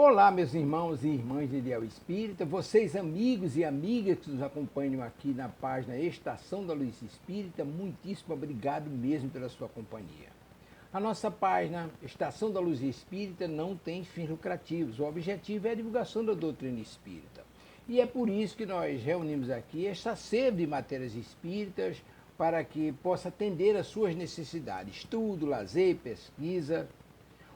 Olá, meus irmãos e irmãs de Ideal Espírita, vocês amigos e amigas que nos acompanham aqui na página Estação da Luz Espírita, muitíssimo obrigado mesmo pela sua companhia. A nossa página Estação da Luz Espírita não tem fins lucrativos, o objetivo é a divulgação da doutrina espírita. E é por isso que nós reunimos aqui esta sede de matérias espíritas para que possa atender às suas necessidades, estudo, lazer, pesquisa.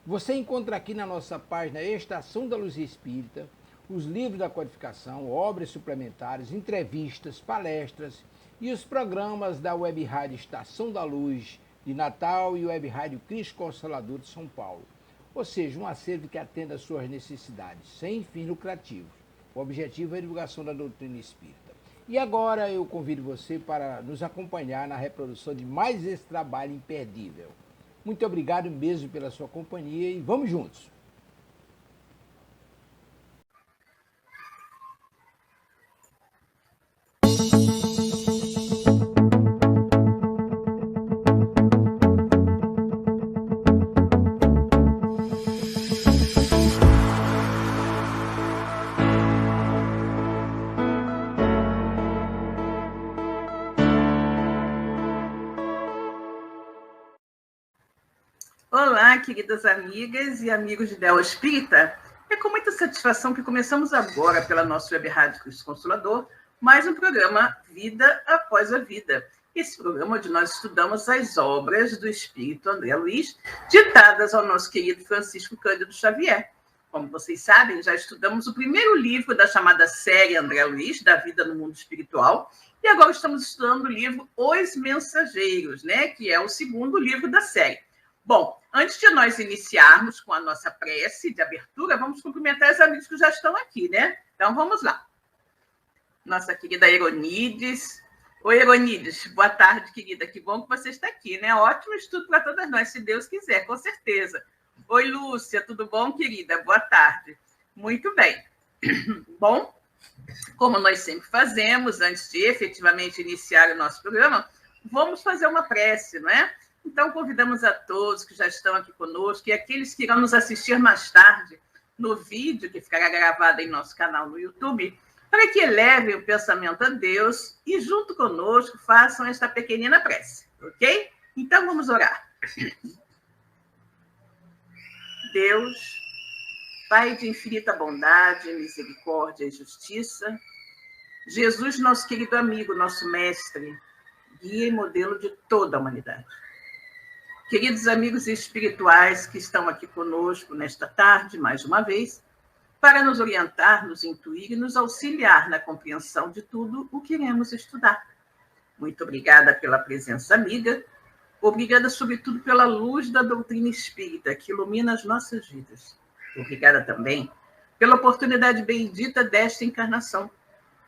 Você encontra aqui na nossa página Estação da Luz Espírita os livros da codificação, obras suplementares, entrevistas, palestras e os programas da Web Rádio Estação da Luz de Natal e Web Rádio Cristo Consolador de São Paulo. Ou seja, um acervo que atenda às suas necessidades, sem fins lucrativos. O objetivo é a divulgação da doutrina espírita. E agora eu convido você para nos acompanhar na reprodução de mais esse trabalho imperdível. Muito obrigado mesmo pela sua companhia e vamos juntos. Olá, queridas amigas e amigos de Ideal Espírita. É com muita satisfação que começamos agora pela nossa Web Rádio Cristo Consolador mais um programa Vida Após a Vida. Esse programa onde nós estudamos as obras do Espírito André Luiz, ditadas ao nosso querido Francisco Cândido Xavier. Como vocês sabem, já estudamos o primeiro livro da chamada série André Luiz, da Vida no Mundo Espiritual, e agora estamos estudando o livro Os Mensageiros, que é o segundo livro da série. Bom, antes de nós iniciarmos com a nossa prece de abertura, vamos cumprimentar os amigos que já estão aqui, Então, vamos lá. Nossa querida Eronides. Oi, Eronides. Boa tarde, querida. Que bom que você está aqui, Ótimo estudo para todas nós, se Deus quiser, com certeza. Oi, Lúcia. Tudo bom, querida? Boa tarde. Muito bem. Bom, como nós sempre fazemos, antes de efetivamente iniciar o nosso programa, vamos fazer uma prece, Então, convidamos a todos que já estão aqui conosco e aqueles que irão nos assistir mais tarde no vídeo que ficará gravado em nosso canal no YouTube, para que elevem o pensamento a Deus e, junto conosco, façam esta pequenina prece, ok? Então, vamos orar. Deus, Pai de infinita bondade, misericórdia e justiça, Jesus, nosso querido amigo, nosso mestre, guia e modelo de toda a humanidade. Queridos amigos espirituais que estão aqui conosco nesta tarde, mais uma vez, para nos orientar, nos intuir e nos auxiliar na compreensão de tudo o que iremos estudar. Muito obrigada pela presença amiga, obrigada sobretudo pela luz da doutrina espírita que ilumina as nossas vidas. Obrigada também pela oportunidade bendita desta encarnação,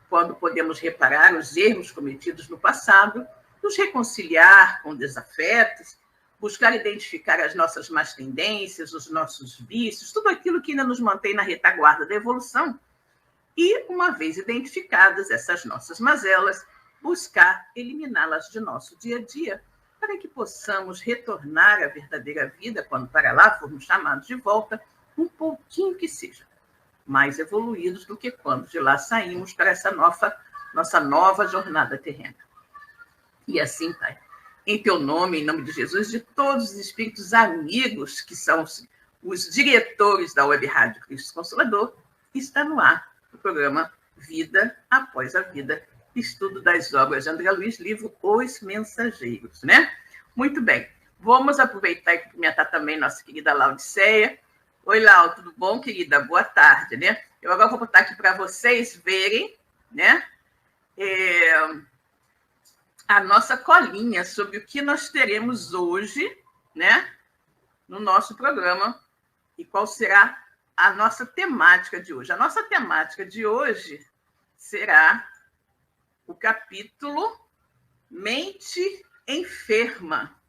quando podemos reparar os erros cometidos no passado, nos reconciliar com desafetos, buscar identificar as nossas más tendências, os nossos vícios, tudo aquilo que ainda nos mantém na retaguarda da evolução. E, uma vez identificadas essas nossas mazelas, buscar eliminá-las de nosso dia a dia, para que possamos retornar à verdadeira vida, quando para lá formos chamados de volta, um pouquinho que seja, mais evoluídos do que quando de lá saímos para essa nossa nova jornada terrena. E assim, Pai, em teu nome, em nome de Jesus, de todos os espíritos amigos que são os diretores da Web Rádio Cristo Consolador, está no ar o programa Vida Após a Vida, estudo das obras de André Luiz, livro Os Mensageiros, Muito bem, vamos aproveitar e cumprimentar também nossa querida Laudiceia. Oi, Lau, tudo bom, querida? Boa tarde, Eu agora vou botar aqui para vocês verem, a nossa colinha sobre o que nós teremos hoje, no nosso programa e qual será a nossa temática de hoje. A nossa temática de hoje será o capítulo Mente Enferma,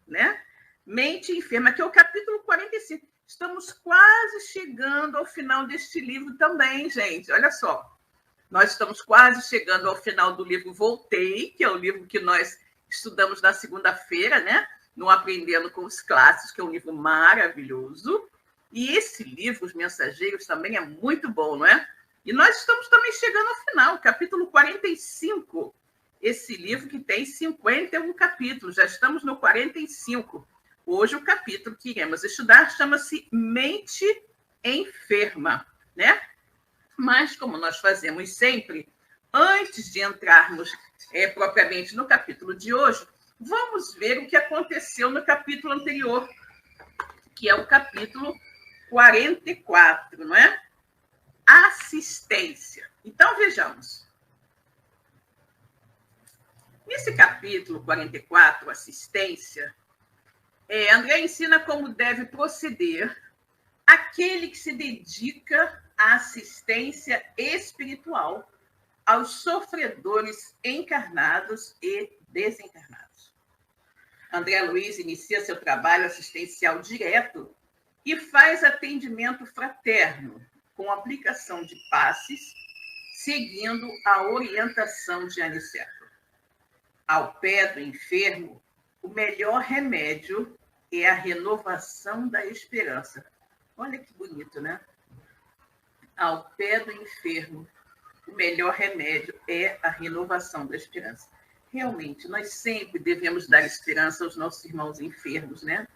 Mente Enferma, que é o capítulo 45. Estamos quase chegando ao final deste livro também, gente. Olha só. Nós estamos quase chegando ao final do livro Voltei, que é o livro que nós estudamos na segunda-feira, no Aprendendo com os Clássicos, que é um livro maravilhoso. E esse livro, Os Mensageiros, também é muito bom, não é? E nós estamos também chegando ao final, capítulo 45. Esse livro que tem 51 capítulos, já estamos no 45. Hoje o capítulo que iremos estudar chama-se Mente Enferma, né? Mas, como nós fazemos sempre, antes de entrarmos propriamente no capítulo de hoje, vamos ver o que aconteceu no capítulo anterior, que é o capítulo 44, não é? Assistência. Então, vejamos. Nesse capítulo 44, assistência, André ensina como deve proceder aquele que se dedica à assistência espiritual aos sofredores encarnados e desencarnados. André Luiz inicia seu trabalho assistencial direto e faz atendimento fraterno, com aplicação de passes, seguindo a orientação de Aniceto. Ao pé do enfermo, o melhor remédio é a renovação da esperança. Olha que bonito, né? Ao pé do enfermo, o melhor remédio é a renovação da esperança. Realmente, nós sempre devemos dar esperança aos nossos irmãos enfermos, né?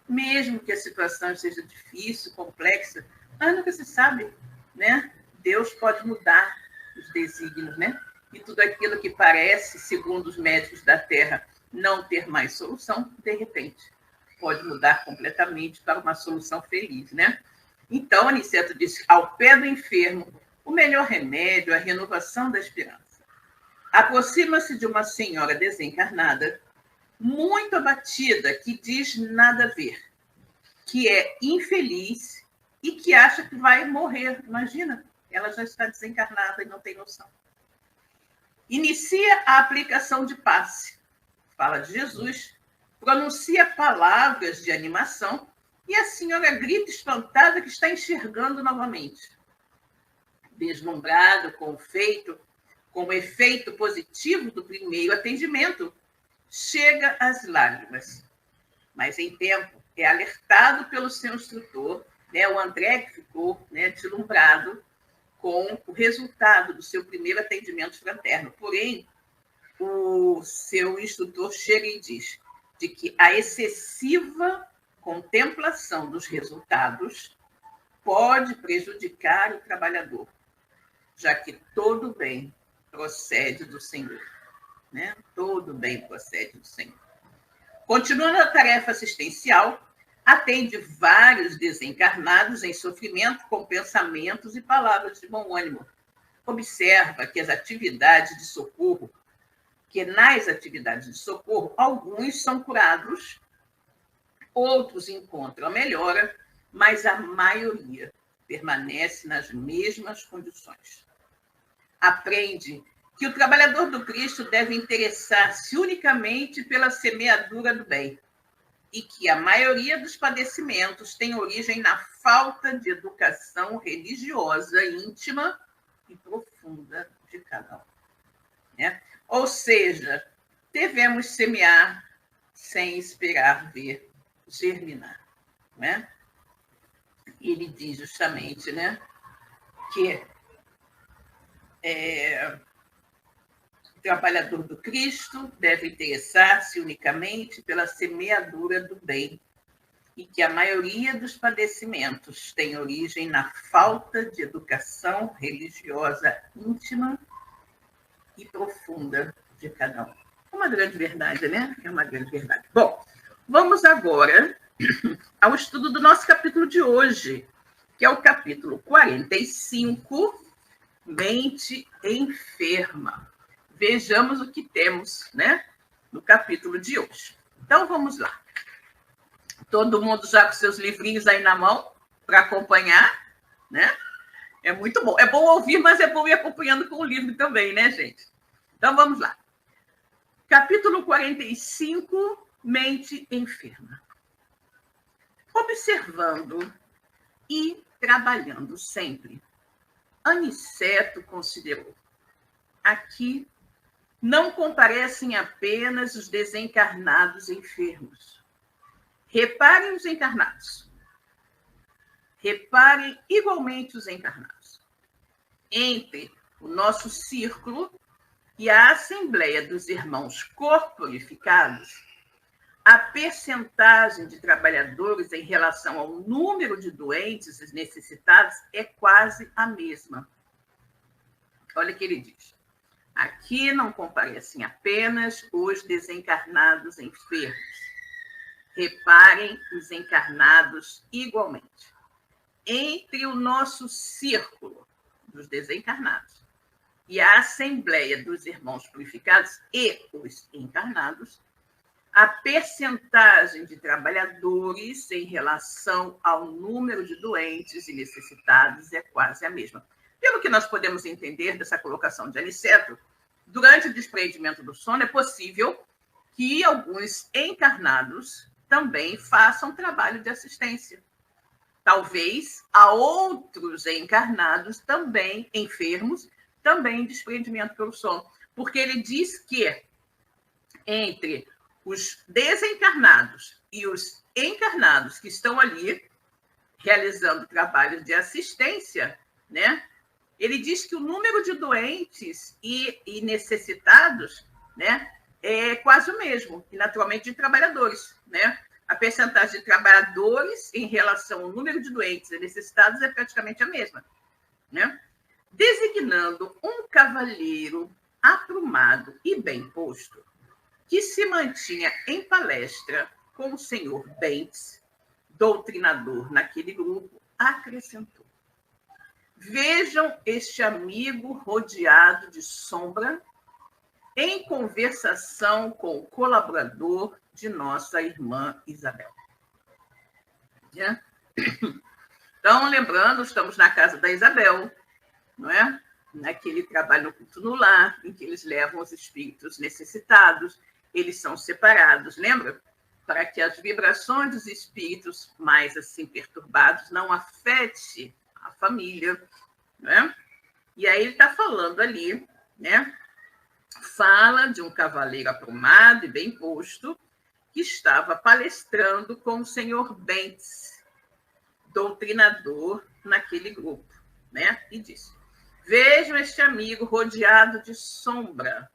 Mesmo que a situação seja difícil, complexa, mas nunca se sabe, né? Deus pode mudar os desígnios, né? E tudo aquilo que parece, segundo os médicos da Terra, não ter mais solução, de repente, pode mudar completamente para uma solução feliz, né? Então, Aniceto disse, ao pé do enfermo, o melhor remédio é a renovação da esperança. Aproxima-se de uma senhora desencarnada, muito abatida, que diz nada a ver, que é infeliz e que acha que vai morrer. Imagina, ela já está desencarnada e não tem noção. Inicia a aplicação de passe. Fala de Jesus, pronuncia palavras de animação e a senhora grita espantada que está enxergando novamente. Deslumbrado com o efeito positivo do primeiro atendimento, chega às lágrimas. Mas, em tempo, é alertado pelo seu instrutor, né, o André, que ficou, né, deslumbrado com o resultado do seu primeiro atendimento fraterno. Porém, o seu instrutor chega e diz de que a excessiva contemplação dos resultados pode prejudicar o trabalhador, já que todo bem procede do Senhor, né? Todo bem procede do Senhor. Continuando a tarefa assistencial, atende vários desencarnados em sofrimento com pensamentos e palavras de bom ânimo. Observa que nas atividades de socorro, alguns são curados, outros encontram a melhora, mas a maioria permanece nas mesmas condições. Aprende que o trabalhador do Cristo deve interessar-se unicamente pela semeadura do bem e que a maioria dos padecimentos tem origem na falta de educação religiosa íntima e profunda de cada um. Né? Ou seja, devemos semear sem esperar ver germinar. Né? Ele diz justamente, né, que o trabalhador do Cristo deve interessar-se unicamente pela semeadura do bem e que a maioria dos padecimentos tem origem na falta de educação religiosa íntima e profunda de cada um. É uma grande verdade, né? É uma grande verdade. Bom, vamos agora ao estudo do nosso capítulo de hoje, que é o capítulo 45, Mente Enferma. Vejamos o que temos, né, no capítulo de hoje. Então, vamos lá. Todo mundo já com seus livrinhos aí na mão para acompanhar, né? É muito bom. É bom ouvir, mas é bom ir acompanhando com o livro também, né, gente? Então, vamos lá. Capítulo 45, Mente Enferma. Observando e trabalhando sempre, Aniceto considerou: aqui não comparecem apenas os desencarnados enfermos. Reparem os encarnados. reparem igualmente os encarnados. Entre o nosso círculo e a Assembleia dos Irmãos Corporificados, a percentagem de trabalhadores em relação ao número de doentes e necessitados é quase a mesma. Olha o que ele diz. Aqui não comparecem apenas os desencarnados enfermos. Reparem os encarnados igualmente. Entre o nosso círculo dos desencarnados e a Assembleia dos Irmãos Purificados e os encarnados, a percentagem de trabalhadores em relação ao número de doentes e necessitados é quase a mesma. Pelo que nós podemos entender dessa colocação de Aniceto, durante o desprendimento do sono é possível que alguns encarnados também façam trabalho de assistência. Talvez a outros encarnados também, enfermos, também em desprendimento pelo sono. Porque ele diz que entre os desencarnados e os encarnados que estão ali realizando trabalhos de assistência, né? Ele diz que o número de doentes e necessitados, né, é quase o mesmo, e naturalmente de trabalhadores, né? A percentagem de trabalhadores em relação ao número de doentes e necessitados é praticamente a mesma, né? Designando um cavalheiro aprumado e bem posto, que se mantinha em palestra com o senhor Bentes, doutrinador naquele grupo, acrescentou: vejam este amigo rodeado de sombra em conversação com o colaborador de nossa irmã Isabel. Então, lembrando, estamos na casa da Isabel, não é? Naquele trabalho no culto no lar, em que eles levam os espíritos necessitados, eles são separados, lembra? Para que as vibrações dos espíritos mais assim perturbados não afetem a família, né? E aí ele está falando ali, né? Fala de um cavaleiro aprumado e bem posto que estava palestrando com o senhor Bentes, doutrinador naquele grupo, né? E disse: vejam este amigo rodeado de sombra,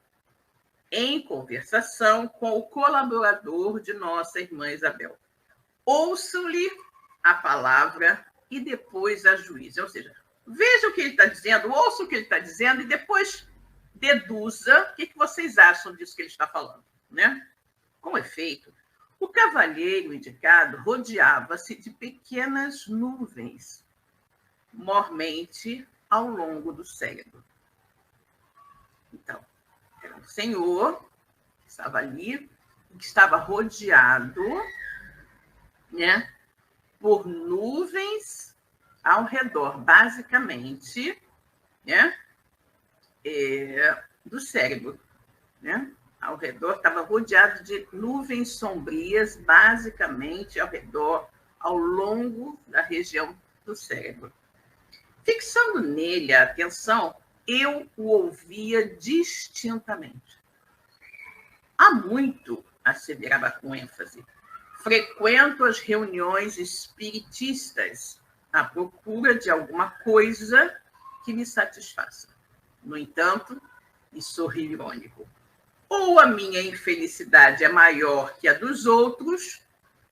em conversação com o colaborador de nossa irmã Isabel. Ouçam-lhe a palavra e depois ajuizem. Ou seja, veja o que ele está dizendo, ouça o que ele está dizendo e depois deduza o que vocês acham disso que ele está falando, né? Com efeito, o cavalheiro indicado rodeava-se de pequenas nuvens, mormente ao longo do cérebro. Então, era um senhor que estava ali, que estava rodeado, né, por nuvens ao redor, basicamente, né, do cérebro, né? Ao redor, estava rodeado de nuvens sombrias, basicamente ao redor, ao longo da região do cérebro. Fixando nele a atenção, eu o ouvia distintamente. Há muito, asseverava com ênfase, frequento as reuniões espiritistas à procura de alguma coisa que me satisfaça. No entanto, e sorri irônico, ou a minha infelicidade é maior que a dos outros,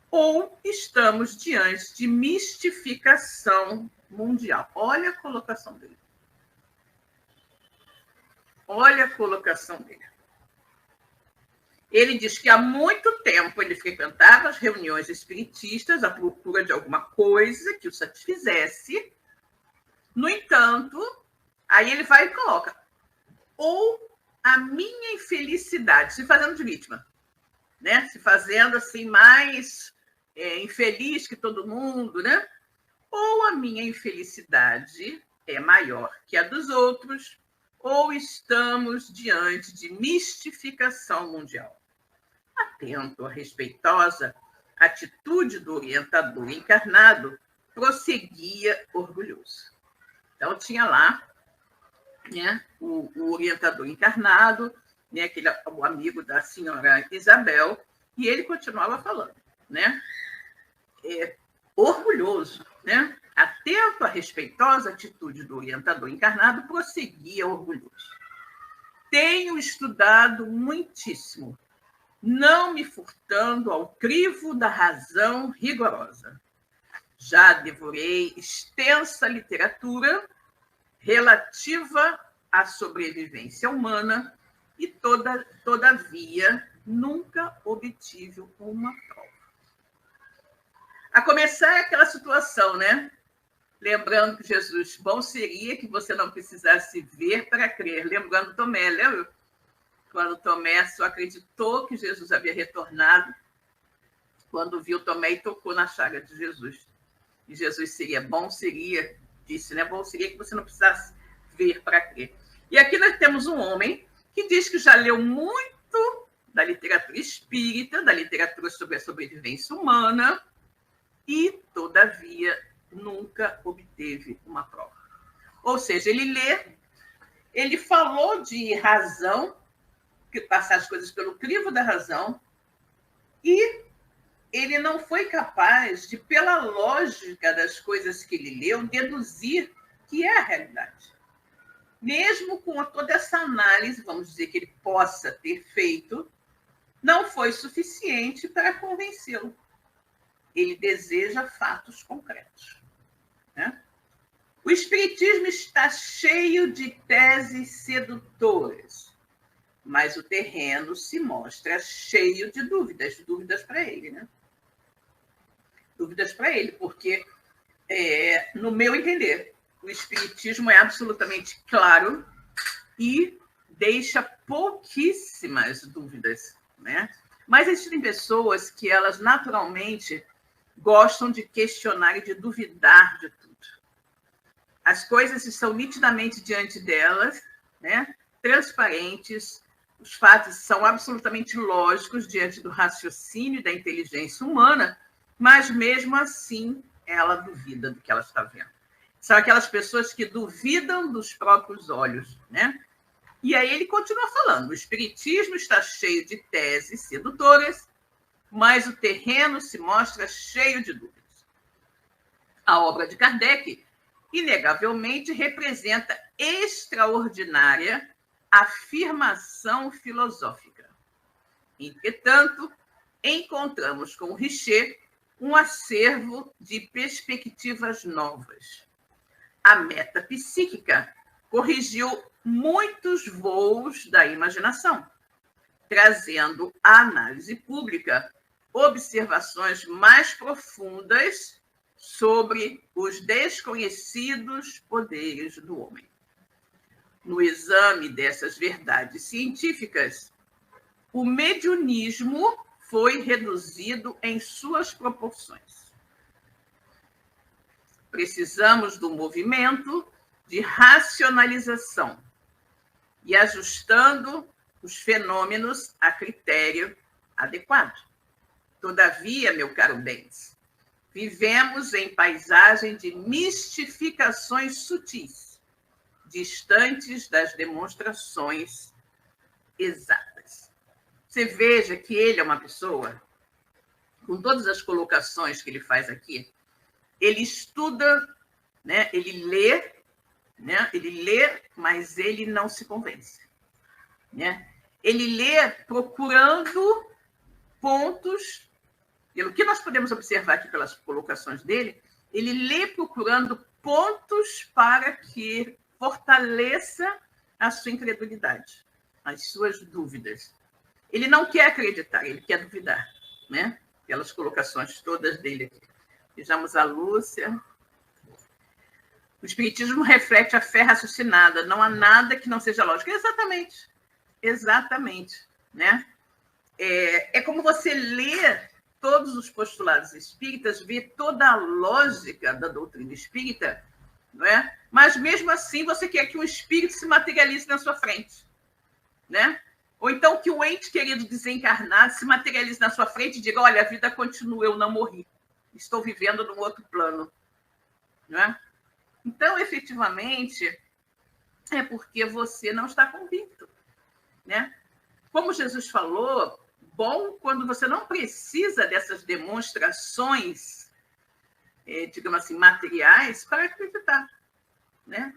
ou estamos diante de mistificação mundial. Olha a colocação dele. Olha a colocação dele. Ele diz que há muito tempo ele frequentava as reuniões espiritistas à procura de alguma coisa que o satisfizesse. No entanto, aí ele vai e coloca, ou a minha infelicidade, se fazendo de vítima, né? Se fazendo assim mais infeliz que todo mundo, né? Ou a minha infelicidade é maior que a dos outros, ou estamos diante de mistificação mundial. Atento à respeitosa atitude do orientador encarnado, prosseguia orgulhoso. Então, tinha lá, né, o orientador encarnado, né, aquele, o amigo da senhora Isabel, e ele continuava falando, né? orgulhoso, né? Atento à respeitosa atitude do orientador encarnado, prosseguia orgulhoso. Tenho estudado muitíssimo, não me furtando ao crivo da razão rigorosa. Já devorei extensa literatura relativa à sobrevivência humana e, todavia, nunca obtive uma prova. A começar aquela situação, né? Lembrando que Jesus, bom seria que você não precisasse ver para crer. Lembrando Tomé, lembra? Quando Tomé só acreditou que Jesus havia retornado, quando viu Tomé e tocou na chaga de Jesus. E Jesus disse, né? Bom seria que você não precisasse ver para crer. E aqui nós temos um homem que diz que já leu muito da literatura espírita, da literatura sobre a sobrevivência humana, e, todavia, nunca obteve uma prova. Ou seja, ele falou de razão, que passar as coisas pelo crivo da razão, e ele não foi capaz de, pela lógica das coisas que ele leu, deduzir que é a realidade. Mesmo com toda essa análise, vamos dizer, que ele possa ter feito, não foi suficiente para convencê-lo. Ele deseja fatos concretos, né? O Espiritismo está cheio de teses sedutoras, mas o terreno se mostra cheio de dúvidas para ele, né? Dúvidas para ele, porque, no meu entender, o Espiritismo é absolutamente claro e deixa pouquíssimas dúvidas, né? Mas existem pessoas que elas naturalmente gostam de questionar e de duvidar de tudo. As coisas estão nitidamente diante delas, né? Transparentes, os fatos são absolutamente lógicos diante do raciocínio e da inteligência humana, mas mesmo assim ela duvida do que ela está vendo. São aquelas pessoas que duvidam dos próprios olhos, né? E aí ele continua falando, o Espiritismo está cheio de teses sedutoras, mas o terreno se mostra cheio de dúvidas. A obra de Kardec, inegavelmente, representa extraordinária afirmação filosófica. Entretanto, encontramos com Richer um acervo de perspectivas novas. A metapsíquica corrigiu muitos voos da imaginação, trazendo à análise pública observações mais profundas sobre os desconhecidos poderes do homem. No exame dessas verdades científicas, o mediunismo foi reduzido em suas proporções. Precisamos do movimento de racionalização e ajustando os fenômenos a critério adequado. Todavia, meu caro Benz, vivemos em paisagem de mistificações sutis, distantes das demonstrações exatas. Você veja que ele é uma pessoa, com todas as colocações que ele faz aqui, ele estuda, né? Ele lê, né? Ele lê, mas ele não se convence, né? Ele lê procurando pontos. Pelo que nós podemos observar aqui pelas colocações dele, ele lê procurando pontos para que fortaleça a sua incredulidade, as suas dúvidas. Ele não quer acreditar, ele quer duvidar, né? Pelas colocações todas dele aqui. Vejamos a Lúcia. O Espiritismo reflete a fé raciocinada, não há nada que não seja lógico. Exatamente, exatamente, né? É como você lê todos os postulados espíritas, vê toda a lógica da doutrina espírita, não é? Mas, mesmo assim, você quer que um espírito se materialize na sua frente, né? Ou então que o ente querido desencarnado se materialize na sua frente e diga, olha, a vida continua, eu não morri, estou vivendo num outro plano, não é? Então, efetivamente, é porque você não está convicto, né? Como Jesus falou, bom quando você não precisa dessas demonstrações digamos assim, materiais para acreditar, né?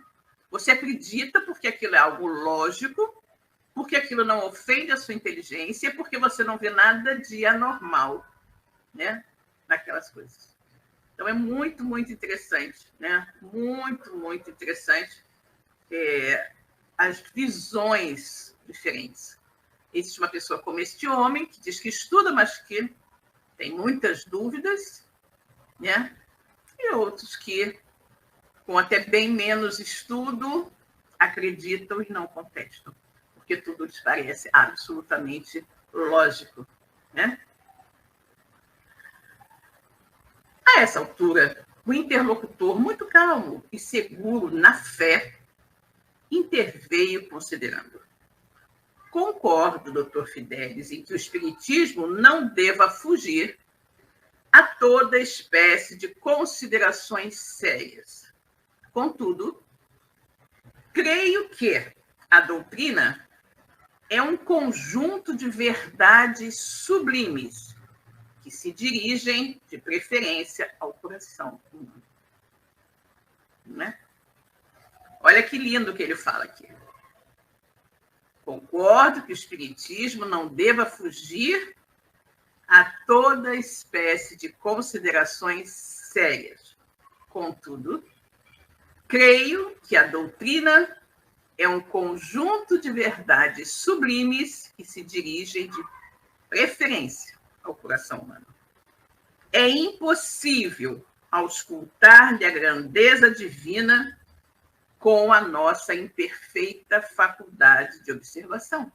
Você acredita porque aquilo é algo lógico, porque aquilo não ofende a sua inteligência, porque você não vê nada de anormal, né, naquelas coisas. Então, é muito, muito interessante, né? Muito, muito interessante as visões diferentes. Existe uma pessoa como este homem, que diz que estuda, mas que tem muitas dúvidas, né? E outros que, com até bem menos estudo, acreditam e não contestam, porque tudo lhes parece absolutamente lógico, né? A essa altura, o interlocutor, muito calmo e seguro na fé, interveio considerando: concordo, doutor Fidelis, em que o espiritismo não deva fugir a toda espécie de considerações sérias. Contudo, creio que a doutrina é um conjunto de verdades sublimes que se dirigem, de preferência, ao coração humano. Né? Olha que lindo que ele fala aqui. Concordo que o espiritismo não deva fugir a toda espécie de considerações sérias. Contudo, creio que a doutrina é um conjunto de verdades sublimes que se dirigem de preferência ao coração humano. É impossível auscultar-lhe a grandeza divina com a nossa imperfeita faculdade de observação,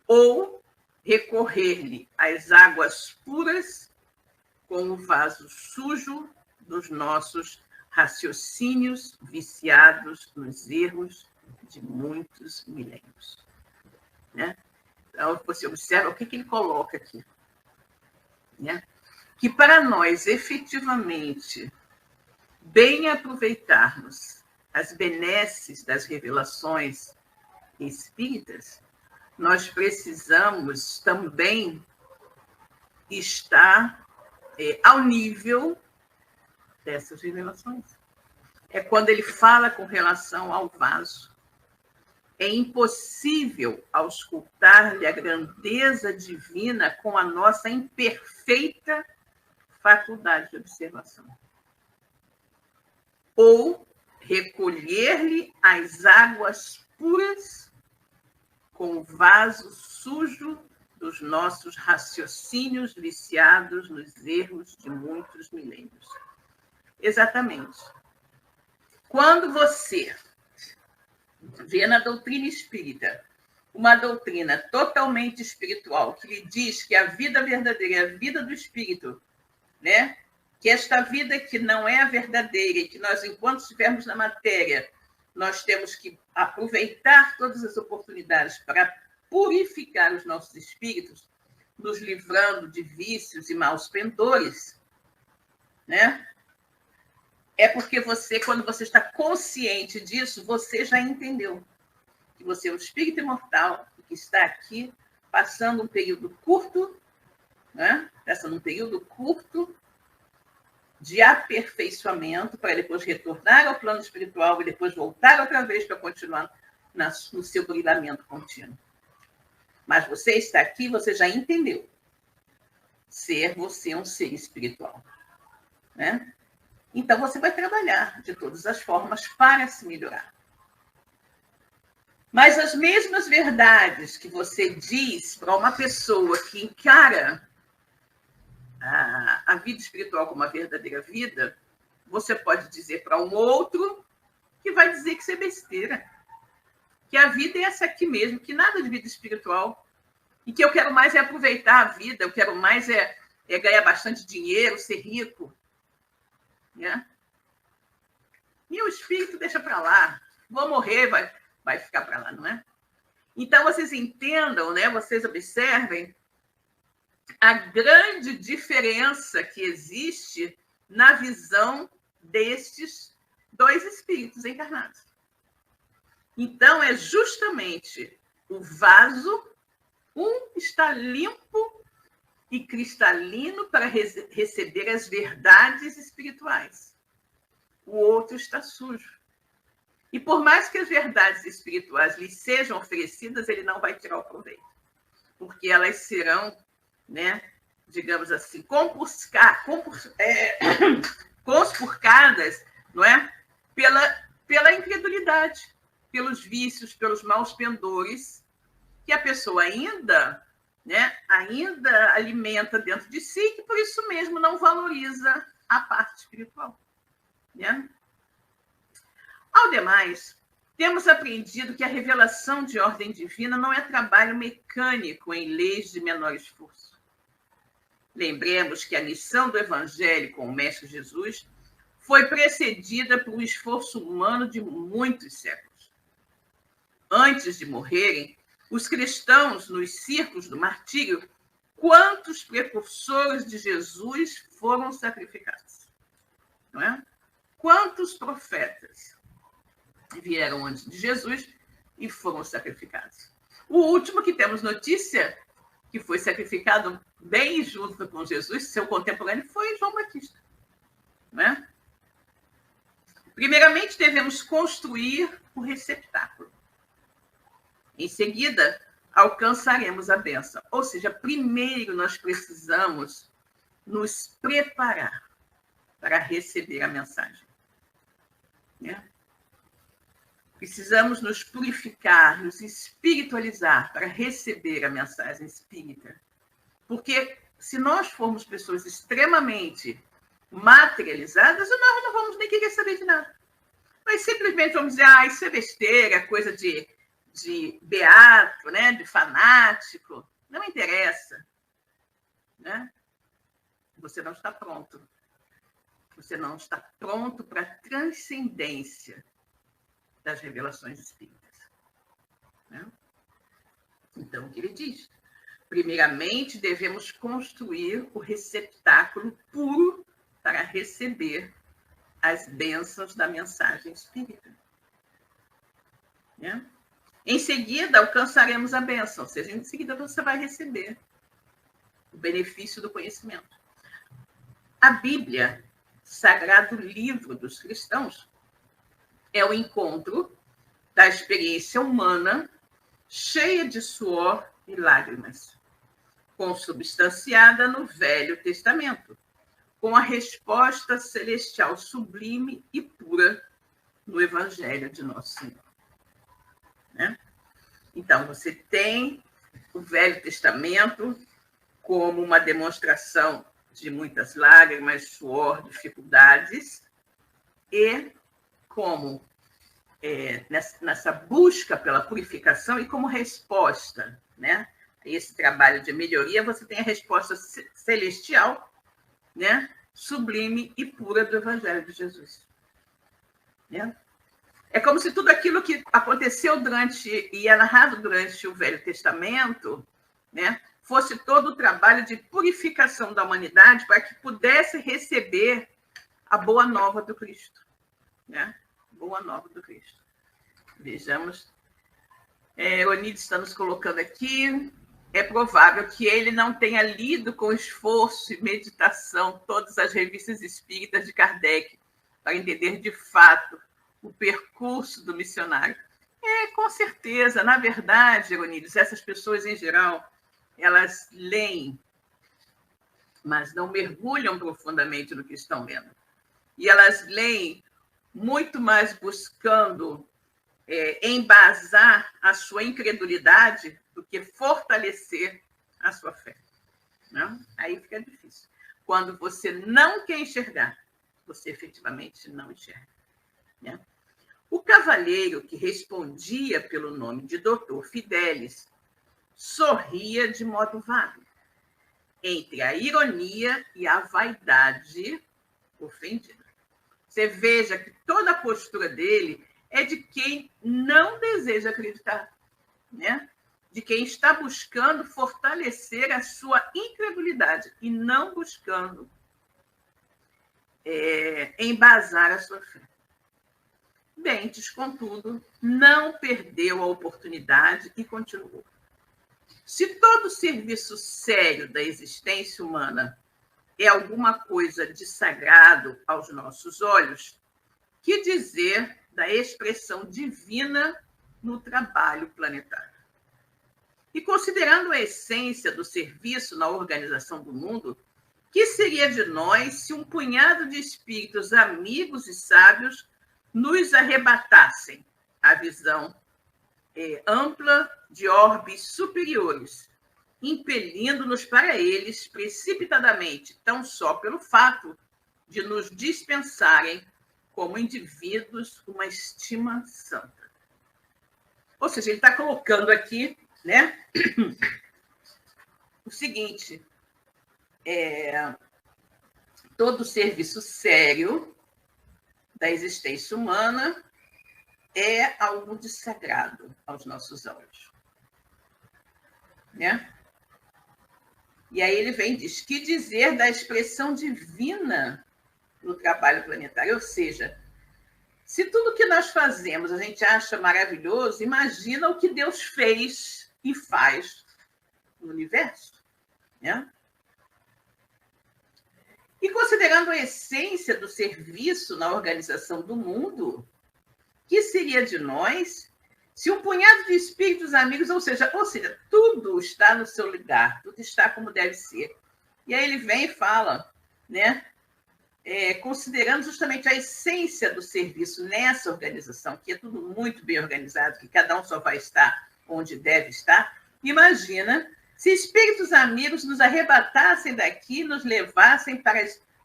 ou recorrer-lhe às águas puras com o vaso sujo dos nossos raciocínios viciados nos erros de muitos milênios. Né? Então, você observa o que ele coloca aqui. Né? Que para nós, efetivamente, bem aproveitarmos as benesses das revelações espíritas, nós precisamos também estar ao nível dessas revelações. É quando ele fala com relação ao vaso. É impossível auscultar-lhe a grandeza divina com a nossa imperfeita faculdade de observação. Ou recolher-lhe as águas puras com o vaso sujo dos nossos raciocínios viciados nos erros de muitos milênios. Exatamente. Quando você vê na doutrina espírita uma doutrina totalmente espiritual, que lhe diz que a vida verdadeira é a vida do espírito, né? Que esta vida que não é a verdadeira e que nós, enquanto estivermos na matéria, nós temos que aproveitar todas as oportunidades para purificar os nossos espíritos, nos livrando de vícios e maus pendores, né? É porque você, quando você está consciente disso, você já entendeu que você é um espírito imortal que está aqui passando um período curto, né? Passando um período curto de aperfeiçoamento para depois retornar ao plano espiritual e depois voltar outra vez para continuar no seu brilhamento contínuo. Mas você está aqui, você já entendeu. Você é um ser espiritual. Né? Então, você vai trabalhar de todas as formas para se melhorar. Mas as mesmas verdades que você diz para uma pessoa que encara a vida espiritual como a verdadeira vida, você pode dizer para um outro que vai dizer que isso é besteira. Que a vida é essa aqui mesmo, que nada de vida espiritual. E que eu quero mais é aproveitar a vida, eu quero mais é ganhar bastante dinheiro, ser rico. Né? E o espírito deixa para lá. Vou morrer, vai ficar para lá, não é? Então, vocês entendam, né? Vocês observem a grande diferença que existe na visão destes dois espíritos encarnados. Então, é justamente o vaso, um está limpo e cristalino para receber as verdades espirituais. O outro está sujo. E por mais que as verdades espirituais lhe sejam oferecidas, ele não vai tirar o proveito. Porque elas serão, né, digamos assim, conspurcadas, não é? Pela incredulidade, pelos vícios, pelos maus pendores, que a pessoa ainda alimenta dentro de si, que por isso mesmo não valoriza a parte espiritual. Né? Ao demais, temos aprendido que a revelação de ordem divina não é trabalho mecânico em leis de menor esforço. Lembremos que a missão do Evangelho com o Mestre Jesus foi precedida por um esforço humano de muitos séculos. Antes de morrerem, os cristãos, nos circos do martírio, quantos precursores de Jesus foram sacrificados? Não é? Quantos profetas vieram antes de Jesus e foram sacrificados? O último que temos notícia, que foi sacrificado bem junto com Jesus, seu contemporâneo, foi João Batista. Não é? Primeiramente, devemos construir o receptáculo. Em seguida, alcançaremos a bênção. Ou seja, primeiro nós precisamos nos preparar para receber a mensagem. Né? Precisamos nos purificar, nos espiritualizar para receber a mensagem espírita. Porque se nós formos pessoas extremamente materializadas, nós não vamos nem querer saber de nada. Nós simplesmente vamos dizer, isso é besteira, coisa de beato, né? De fanático. Não interessa. Né? Você não está pronto. Você não está pronto para a transcendência das revelações espíritas. Né? Então, o que ele diz? Primeiramente, devemos construir o receptáculo puro para receber as bênçãos da mensagem espírita. Né? Em seguida, alcançaremos a bênção, ou seja, em seguida você vai receber o benefício do conhecimento. A Bíblia, sagrado livro dos cristãos, é o encontro da experiência humana cheia de suor e lágrimas, consubstanciada no Velho Testamento, com a resposta celestial sublime e pura no Evangelho de Nosso Senhor. Né? Então, você tem o Velho Testamento como uma demonstração de muitas lágrimas, suor, dificuldades, e como nessa busca pela purificação e como resposta, né, a esse trabalho de melhoria, você tem a resposta celestial, né, sublime e pura do Evangelho de Jesus. Né? É como se tudo aquilo que aconteceu e é narrado durante o Velho Testamento, né, fosse todo o trabalho de purificação da humanidade para que pudesse receber a boa nova do Cristo. Né? Boa nova do Cristo. Vejamos. Eronide está nos colocando aqui. É provável que ele não tenha lido com esforço e meditação todas as revistas espíritas de Kardec para entender de fato o percurso do missionário. Com certeza. Na verdade, Eronide, essas pessoas em geral, elas leem, mas não mergulham profundamente no que estão lendo. E elas leem muito mais buscando embasar a sua incredulidade do que fortalecer a sua fé. Né? Aí fica difícil. Quando você não quer enxergar, você efetivamente não enxerga. Né? O cavalheiro que respondia pelo nome de Doutor Fidelis sorria de modo vago, entre a ironia e a vaidade ofendida. Você veja que toda a postura dele é de quem não deseja acreditar, né? De quem está buscando fortalecer a sua incredulidade e não buscando embasar a sua fé. Bentes, contudo, não perdeu a oportunidade e continuou. Se todo serviço sério da existência humana é alguma coisa de sagrado aos nossos olhos, que dizer da expressão divina no trabalho planetário? E considerando a essência do serviço na organização do mundo, que seria de nós se um punhado de espíritos amigos e sábios nos arrebatassem a visão ampla de orbes superiores, impelindo-nos para eles precipitadamente, tão só pelo fato de nos dispensarem como indivíduos uma estima santa? Ou seja, ele está colocando aqui, né, o seguinte: todo serviço sério da existência humana é algo de sagrado aos nossos olhos, né? E aí ele vem e diz: que dizer da expressão divina no trabalho planetário? Ou seja, se tudo que nós fazemos a gente acha maravilhoso, imagina o que Deus fez e faz no universo, né? E considerando a essência do serviço na organização do mundo, que seria de nós se um punhado de espíritos amigos, ou seja, tudo está no seu lugar, tudo está como deve ser. E aí ele vem e fala, né, considerando justamente a essência do serviço nessa organização, que é tudo muito bem organizado, que cada um só vai estar onde deve estar, imagina se espíritos amigos nos arrebatassem daqui, nos levassem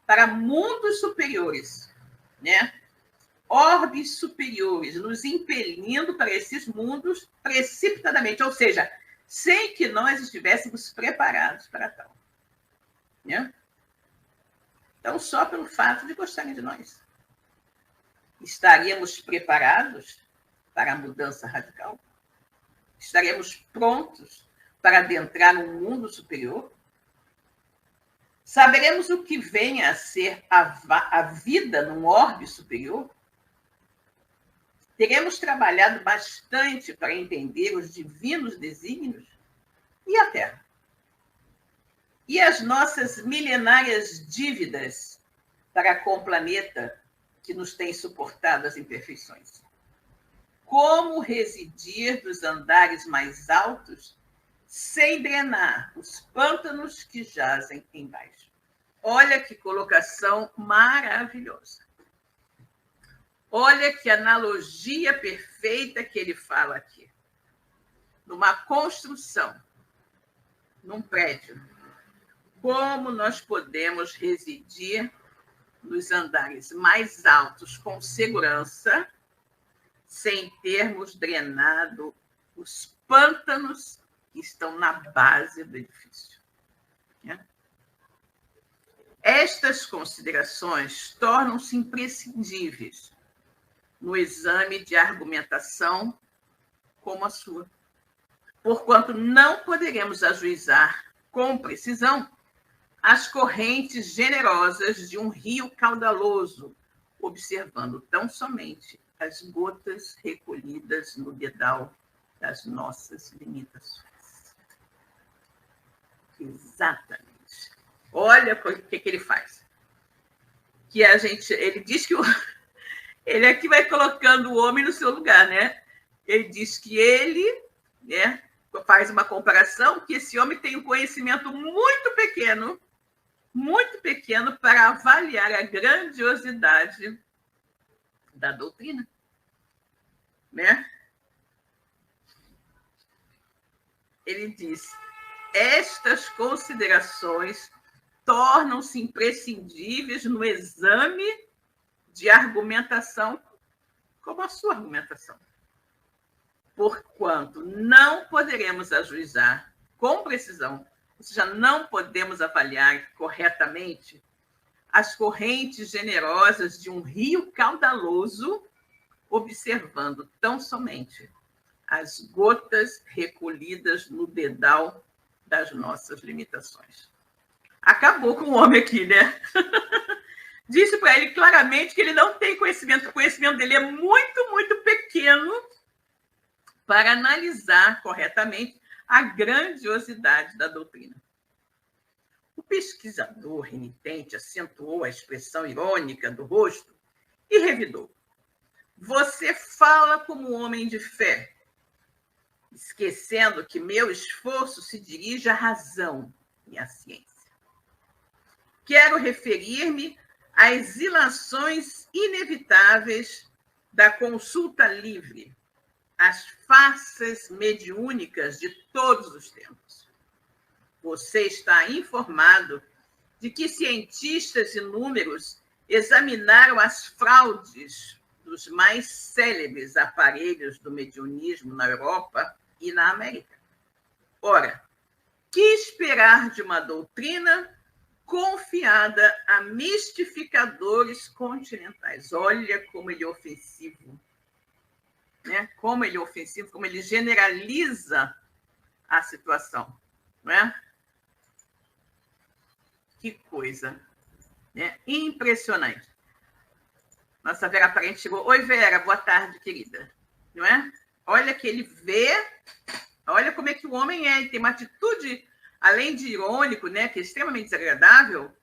para mundos superiores, né? Orbes superiores, nos impelindo para esses mundos precipitadamente, ou seja, sem que nós estivéssemos preparados para tal, né? Então, só pelo fato de gostarem de nós, estaríamos preparados para a mudança radical? Estaremos prontos para adentrar um mundo superior? Saberemos o que vem a ser a vida num orbe superior? Teremos trabalhado bastante para entender os divinos desígnios? E a Terra? E as nossas milenárias dívidas para com o planeta que nos tem suportado as imperfeições? Como residir nos andares mais altos sem drenar os pântanos que jazem embaixo? Olha que colocação maravilhosa. Olha que analogia perfeita que ele fala aqui. Numa construção, num prédio, como nós podemos residir nos andares mais altos com segurança, sem termos drenado os pântanos que estão na base do edifício, né? Estas considerações tornam-se imprescindíveis no exame de argumentação como a sua, porquanto não poderemos ajuizar com precisão as correntes generosas de um rio caudaloso, observando tão somente as gotas recolhidas no dedal das nossas limitações. Exatamente. Olha o que ele faz. Ele diz que ele aqui vai colocando o homem no seu lugar, né? Ele diz que ele, né, faz uma comparação, que esse homem tem um conhecimento muito pequeno para avaliar a grandiosidade da doutrina, né? Ele diz: estas considerações tornam-se imprescindíveis no exame de argumentação como a sua argumentação, porquanto não poderemos ajuizar com precisão, ou seja, não podemos avaliar corretamente as correntes generosas de um rio caudaloso, observando tão somente as gotas recolhidas no dedal das nossas limitações. Acabou com o homem aqui, né? Disse para ele claramente que ele não tem conhecimento. O conhecimento dele é muito pequeno para analisar corretamente a grandiosidade da doutrina. O pesquisador renitente acentuou a expressão irônica do rosto e revidou: você fala como homem de fé, esquecendo que meu esforço se dirige à razão e à ciência. Quero referir-me às ilações inevitáveis da consulta livre, às farsas mediúnicas de todos os tempos. Você está informado de que cientistas inúmeros examinaram as fraudes dos mais célebres aparelhos do mediunismo na Europa e na América. Ora, que esperar de uma doutrina confiada a mistificadores continentais? Olha como ele é ofensivo, né? Como ele é ofensivo, como ele generaliza a situação, não é? Que coisa, né? Impressionante. Nossa Vera Parente chegou. Oi, Vera, boa tarde, querida. Não é? Olha que ele vê, olha como é que o homem é, ele tem uma atitude, além de irônico, né, que é extremamente desagradável,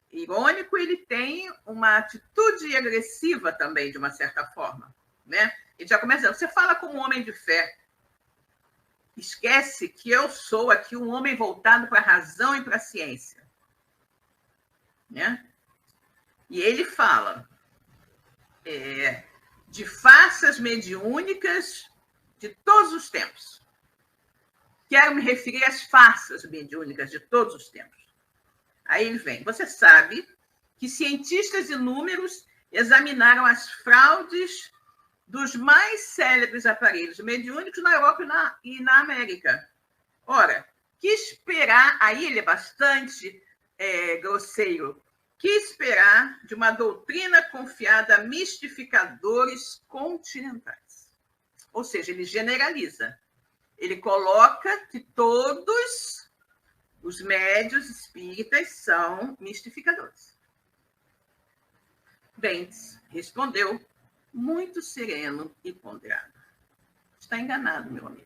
irônico, ele tem uma atitude agressiva também, de uma certa forma, né? Ele já começa, você fala como um homem de fé, esquece que eu sou aqui um homem voltado para a razão e para a ciência, né? E ele fala de farsas mediúnicas de todos os tempos. Quero me referir às farsas mediúnicas de todos os tempos. Aí ele vem. Você sabe que cientistas inúmeros examinaram as fraudes dos mais célebres aparelhos mediúnicos na Europa e na América. Ora, que esperar... Aí ele é bastante grosseiro. Que esperar de uma doutrina confiada a mistificadores continentais? Ou seja, ele generaliza. Ele coloca que todos os médiuns espíritas são mistificadores. Bentes respondeu, muito sereno e ponderado: está enganado, meu amigo.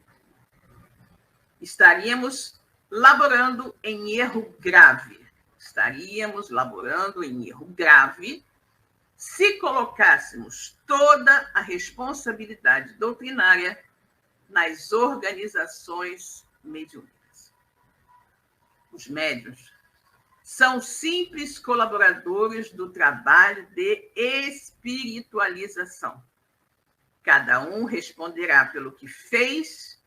Estaríamos laborando em erro grave. Estaríamos laborando em erro grave se colocássemos toda a responsabilidade doutrinária nas organizações mediúnicas. Os médiuns são simples colaboradores do trabalho de espiritualização. Cada um responderá pelo que fez,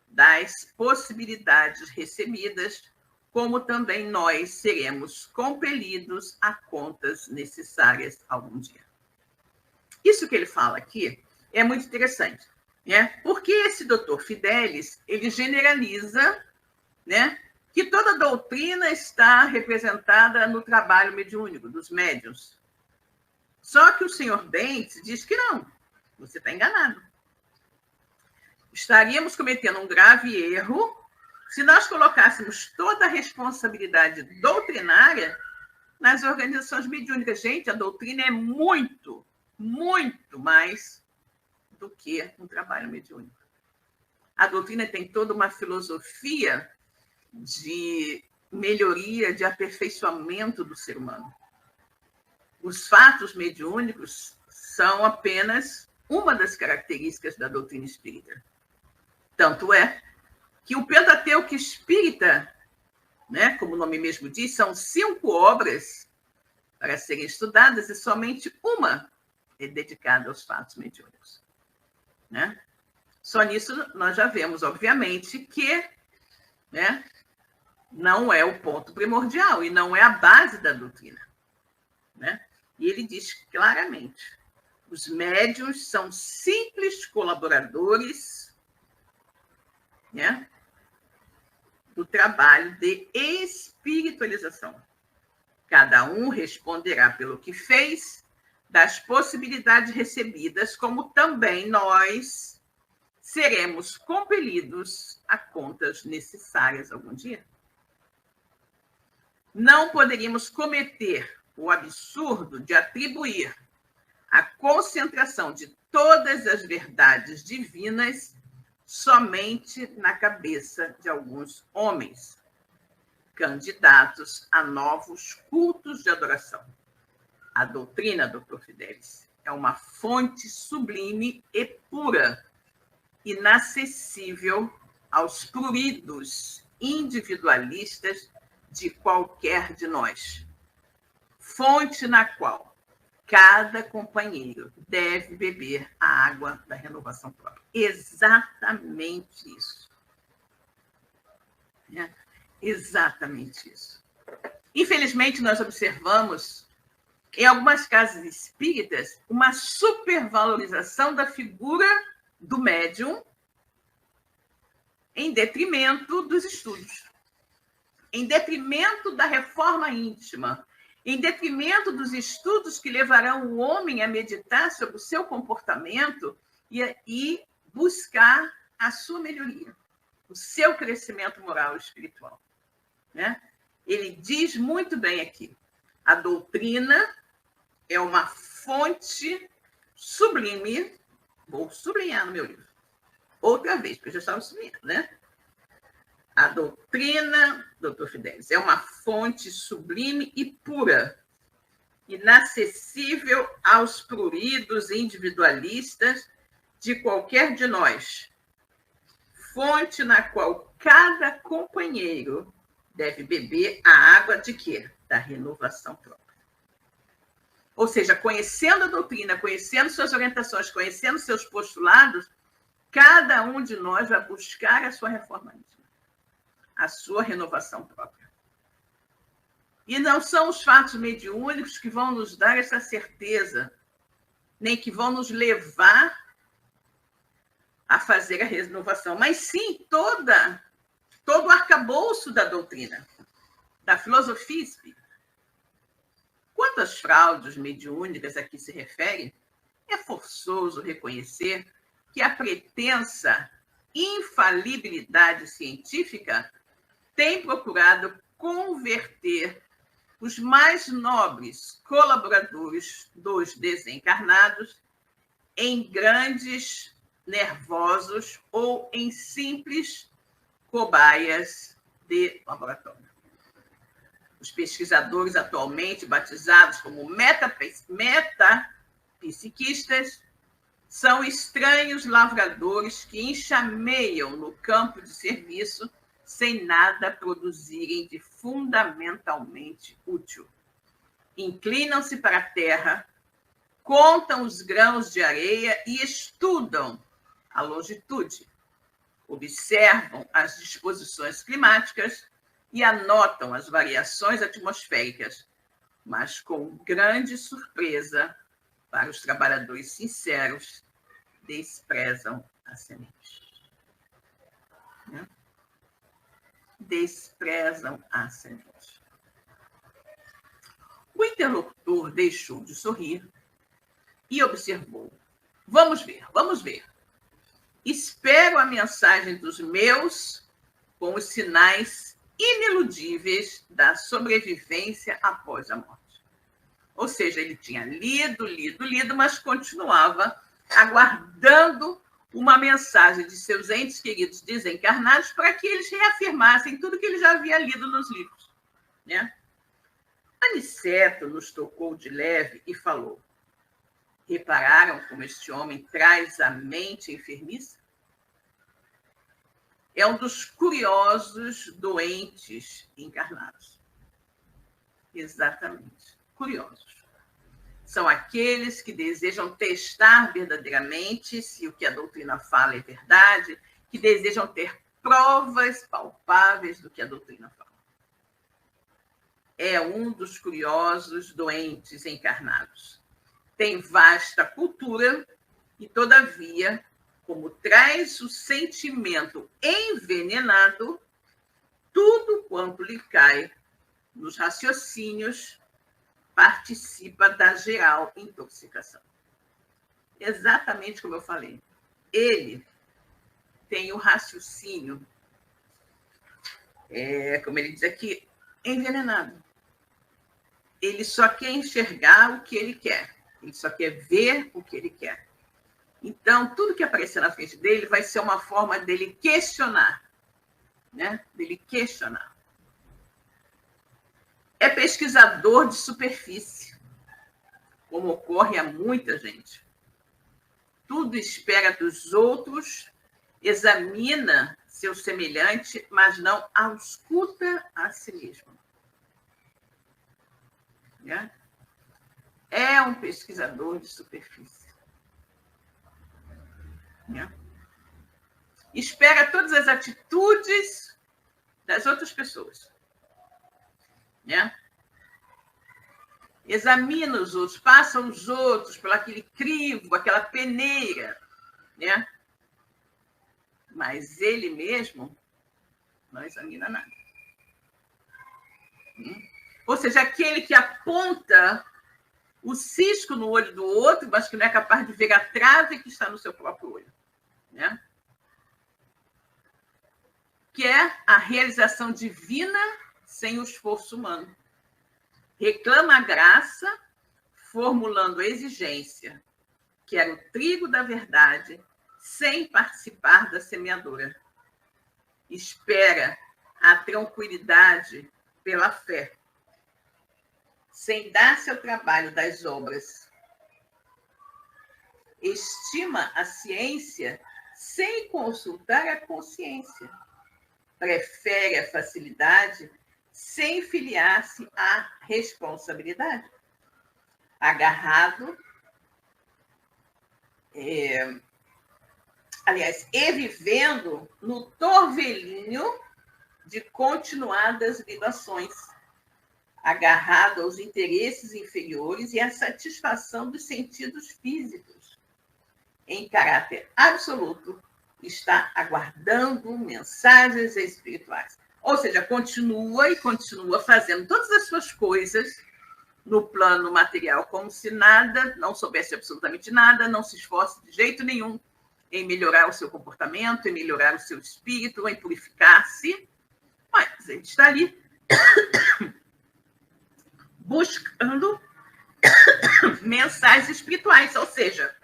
das possibilidades recebidas, como também nós seremos compelidos a contas necessárias algum dia. Isso que ele fala aqui é muito interessante, né? Porque esse doutor Fidelis, ele generaliza, né, que toda doutrina está representada no trabalho mediúnico dos médiuns. Só que o senhor Bentes diz que não, você está enganado. Estaríamos cometendo um grave erro se nós colocássemos toda a responsabilidade doutrinária nas organizações mediúnicas. Gente, a doutrina é muito, muito mais do que um trabalho mediúnico. A doutrina tem toda uma filosofia de melhoria, de aperfeiçoamento do ser humano. Os fatos mediúnicos são apenas uma das características da doutrina espírita. Tanto é que o Pentateuco espírita, né, como o nome mesmo diz, são 5 obras para serem estudadas e somente uma é dedicada aos fatos mediúnicos, né? Só nisso nós já vemos, obviamente, que, né, não é o ponto primordial e não é a base da doutrina, né? E ele diz claramente: os médiuns são simples colaboradores, né, do trabalho de espiritualização. Cada um responderá pelo que fez, das possibilidades recebidas, como também nós seremos compelidos a contas necessárias algum dia. Não poderíamos cometer o absurdo de atribuir a concentração de todas as verdades divinas somente na cabeça de alguns homens, candidatos a novos cultos de adoração. A doutrina, Dr. Fidelis, é uma fonte sublime e pura, inacessível aos pruridos individualistas de qualquer de nós. Fonte na qual cada companheiro deve beber a água da renovação própria. Exatamente isso. Exatamente isso. Infelizmente, nós observamos, em algumas casas espíritas, uma supervalorização da figura do médium em detrimento dos estudos, em detrimento da reforma íntima, em detrimento dos estudos que levarão o homem a meditar sobre o seu comportamento e buscar a sua melhoria, o seu crescimento moral e espiritual. Né? Ele diz muito bem aqui, a doutrina é uma fonte sublime, vou sublinhar no meu livro, outra vez, porque eu já estava sublinhando, né? A doutrina, Dr. Fidelis, é uma fonte sublime e pura, inacessível aos pruridos individualistas de qualquer de nós. Fonte na qual cada companheiro deve beber a água de quê? Da renovação própria. Ou seja, conhecendo a doutrina, conhecendo suas orientações, conhecendo seus postulados, cada um de nós vai buscar a sua reforma íntima, a sua renovação própria. E não são os fatos mediúnicos que vão nos dar essa certeza, nem que vão nos levar a fazer a renovação, mas sim todo o arcabouço da doutrina, da filosofia espírita. Quanto às fraudes mediúnicas a que se refere, é forçoso reconhecer que a pretensa infalibilidade científica tem procurado converter os mais nobres colaboradores dos desencarnados em grandes nervosos ou em simples cobaias de laboratório. Os pesquisadores atualmente batizados como metapsiquistas são estranhos lavradores que enxameiam no campo de serviço sem nada produzirem de fundamentalmente útil. Inclinam-se para a terra, contam os grãos de areia e estudam a longitude. Observam as disposições climáticas e anotam as variações atmosféricas, mas com grande surpresa para os trabalhadores sinceros, desprezam a semente. Desprezam a semente. O interlocutor deixou de sorrir e observou. Vamos ver, vamos ver. Espero a mensagem dos meus com os sinais iniludíveis da sobrevivência após a morte. Ou seja, ele tinha lido, mas continuava aguardando uma mensagem de seus entes queridos desencarnados para que eles reafirmassem tudo que ele já havia lido nos livros. Né? Aniceto nos tocou de leve e falou: repararam como este homem traz a mente enfermiça? É um dos curiosos doentes encarnados. Exatamente, curiosos. São aqueles que desejam testar verdadeiramente se o que a doutrina fala é verdade, que desejam ter provas palpáveis do que a doutrina fala. É um dos curiosos doentes encarnados. Tem vasta cultura e, todavia, como traz o sentimento envenenado, tudo quanto lhe cai nos raciocínios participa da geral intoxicação. Exatamente como eu falei. Ele tem o raciocínio, como ele diz aqui, envenenado. Ele só quer enxergar o que ele quer. Ele só quer ver o que ele quer. Então, tudo que aparecer na frente dele vai ser uma forma dele questionar, né? Dele questionar. É pesquisador de superfície, como ocorre a muita gente. Tudo espera dos outros, examina seu semelhante, mas não ausculta a si mesmo. Né? É um pesquisador de superfície. Né? Espera todas as atitudes das outras pessoas. Né? Examina os outros, passa os outros por aquele crivo, aquela peneira. Né? Mas ele mesmo não examina nada. Ou seja, aquele que aponta o cisco no olho do outro, mas que não é capaz de ver a trave que está no seu próprio olho. Né? Que é a realização divina sem o esforço humano. Reclama a graça, formulando a exigência, que era o trigo da verdade, sem participar da semeadura. Espera a tranquilidade pela fé, sem dar-se ao trabalho das obras. Estima a ciência sem consultar a consciência. Prefere a facilidade sem filiar-se à responsabilidade. Agarrado, e vivendo no torvelinho de continuadas ligações, agarrado aos interesses inferiores e à satisfação dos sentidos físicos. Em caráter absoluto, está aguardando mensagens espirituais. Ou seja, continua fazendo todas as suas coisas no plano material, como se nada, não soubesse absolutamente nada, não se esforce de jeito nenhum em melhorar o seu comportamento, em melhorar o seu espírito, em purificar-se. Mas ele está ali buscando mensagens espirituais, ou seja,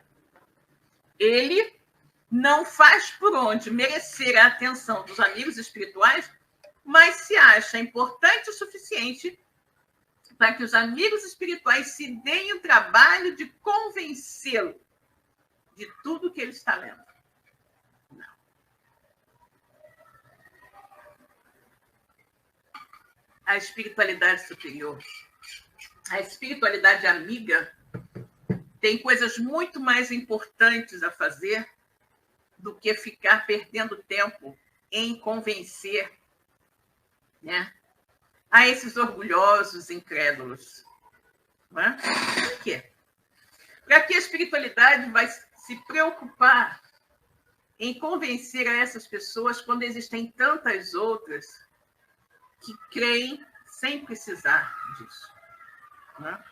ele não faz por onde merecer a atenção dos amigos espirituais, mas se acha importante o suficiente para que os amigos espirituais se deem o trabalho de convencê-lo de tudo que ele está lendo. Não. A espiritualidade superior, a espiritualidade amiga, tem coisas muito mais importantes a fazer do que ficar perdendo tempo em convencer, né, a esses orgulhosos incrédulos. Não é? Por quê? Para que a espiritualidade vai se preocupar em convencer a essas pessoas quando existem tantas outras que creem sem precisar disso? Não é?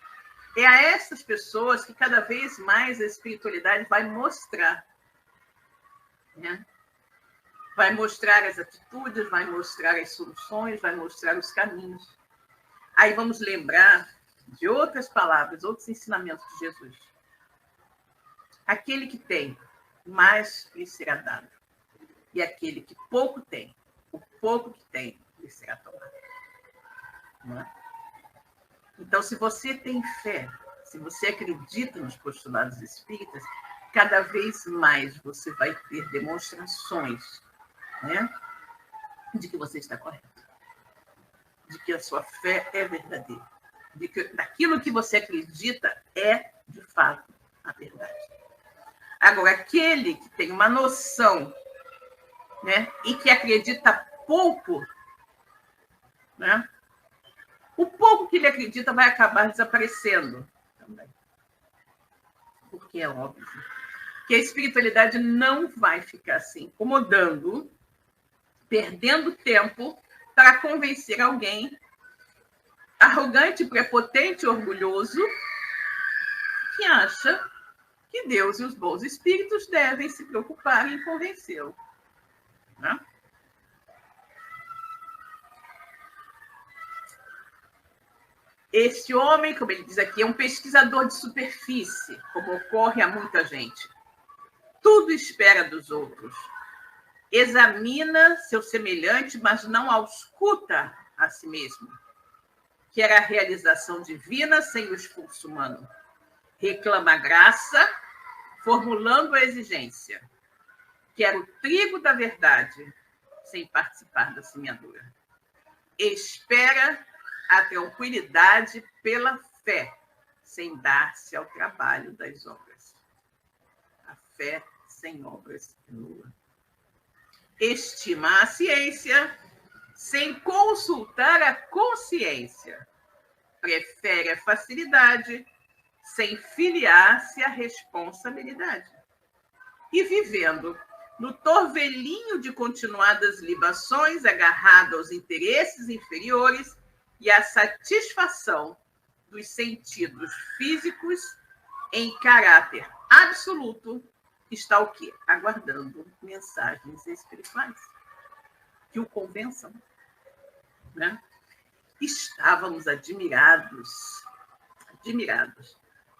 É a essas pessoas que cada vez mais a espiritualidade vai mostrar. Né? Vai mostrar as atitudes, vai mostrar as soluções, vai mostrar os caminhos. Aí vamos lembrar de outras palavras, outros ensinamentos de Jesus. Aquele que tem, mais lhe será dado. E aquele que pouco tem, o pouco que tem, lhe será tomado. Não é? Então, se você tem fé, se você acredita nos postulados espíritas, cada vez mais você vai ter demonstrações, né, de que você está correto, de que a sua fé é verdadeira, de que daquilo que você acredita é, de fato, a verdade. Agora, aquele que tem uma noção, né, e que acredita pouco, né, o pouco que ele acredita vai acabar desaparecendo também. Porque é óbvio que a espiritualidade não vai ficar se incomodando, perdendo tempo para convencer alguém arrogante, prepotente, orgulhoso, que acha que Deus e os bons espíritos devem se preocupar em convencê-lo. Né? Este homem, como ele diz aqui, é um pesquisador de superfície, como ocorre a muita gente. tudo espera dos outros. Examina seu semelhante, mas não ausculta a si mesmo. Quer a realização divina sem o esforço humano. Reclama a graça, formulando a exigência. Quer o trigo da verdade, sem participar da semeadura. Espera a tranquilidade pela fé, sem dar-se ao trabalho das obras. A fé sem obras é nula. Estima a ciência, sem consultar a consciência. Prefere a facilidade, sem filiar-se à responsabilidade. E vivendo no torvelinho de continuadas libações, agarrado aos interesses inferiores e à satisfação dos sentidos físicos, em caráter absoluto, está o quê? Aguardando mensagens espirituais que o convençam. Né? Estávamos admirados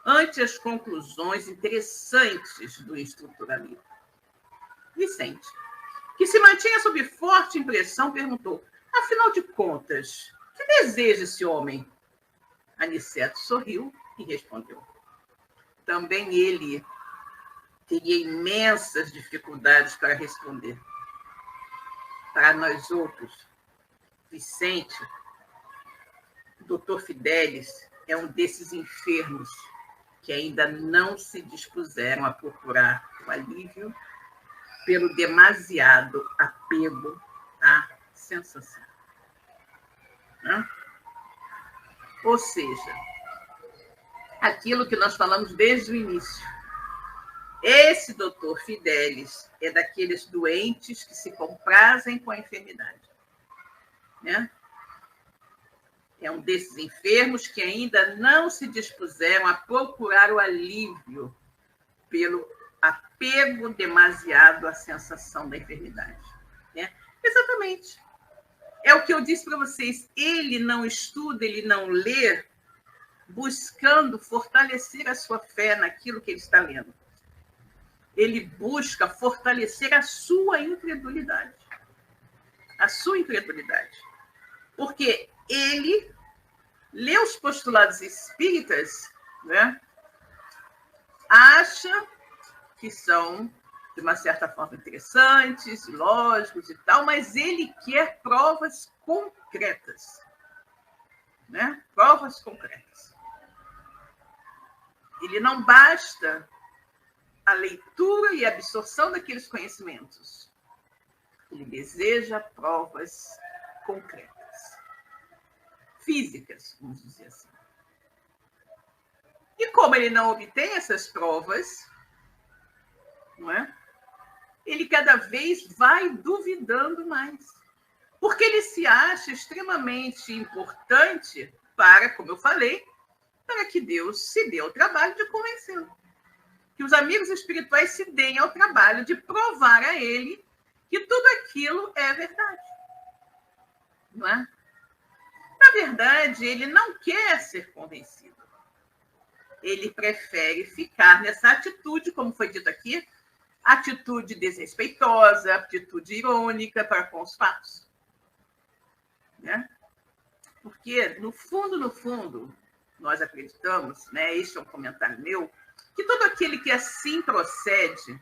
ante as conclusões interessantes do instrutor amigo. Vicente, que se mantinha sob forte impressão, perguntou: afinal de contas, que deseja esse homem? Aniceto sorriu e respondeu: também ele teria imensas dificuldades para responder. Para nós outros, Vicente, o Dr. Fidelis, é um desses enfermos que ainda não se dispuseram a procurar o alívio pelo demasiado apego à sensação. Né? Ou seja, aquilo que nós falamos desde o início. Esse doutor Fidelis é daqueles doentes que se comprazem com a enfermidade. Né? É um desses enfermos que ainda não se dispuseram a procurar o alívio pelo apego demasiado à sensação da enfermidade. Né? Exatamente. É o que eu disse para vocês. Ele não estuda, ele não lê, buscando fortalecer a sua fé naquilo que ele está lendo. Ele busca fortalecer a sua incredulidade. A sua incredulidade. Porque ele lê os postulados espíritas, né? Acha que são, de uma certa forma, interessantes, lógicos e tal, mas ele quer provas concretas. Né? Provas concretas. Ele não basta a leitura e a absorção daqueles conhecimentos. Ele deseja provas concretas. Físicas, vamos dizer assim. E como ele não obtém essas provas, não é? Ele cada vez vai duvidando mais. Porque ele se acha extremamente importante para, como eu falei, para que Deus se dê ao trabalho de convencê-lo. Que os amigos espirituais se deem ao trabalho de provar a ele que tudo aquilo é verdade. Não é? Na verdade, ele não quer ser convencido. Ele prefere ficar nessa atitude, como foi dito aqui, atitude desrespeitosa, atitude irônica para com os fatos. Né? Porque, no fundo, nós acreditamos, né, este é um comentário meu, que todo aquele que assim procede,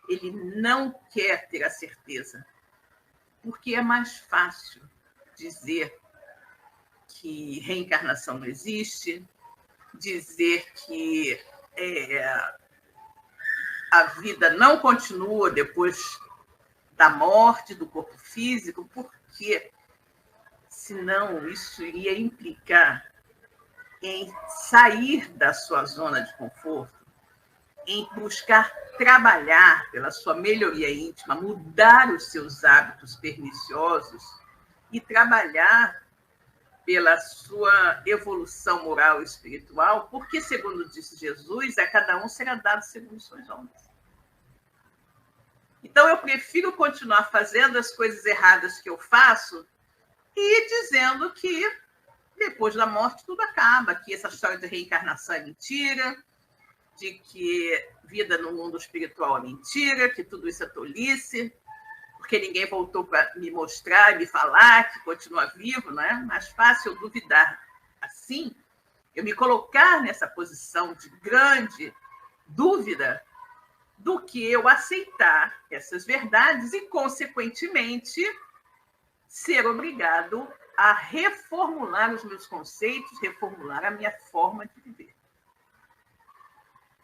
ele não quer ter a certeza. Porque é mais fácil dizer que reencarnação não existe, dizer que a vida não continua depois da morte do corpo físico, porque senão isso iria implicar em sair da sua zona de conforto, em buscar trabalhar pela sua melhoria íntima, mudar os seus hábitos perniciosos e trabalhar pela sua evolução moral e espiritual, porque, segundo disse Jesus, a cada um será dado segundo suas obras. Então, eu prefiro continuar fazendo as coisas erradas que eu faço e dizendo que depois da morte tudo acaba, que essa história de reencarnação é mentira, de que vida no mundo espiritual é mentira, que tudo isso é tolice, porque ninguém voltou para me mostrar, me falar que continua vivo, não é? Mais fácil eu duvidar assim, eu me colocar nessa posição de grande dúvida, do que eu aceitar essas verdades e, consequentemente, ser obrigado a reformular os meus conceitos, reformular a minha forma de viver.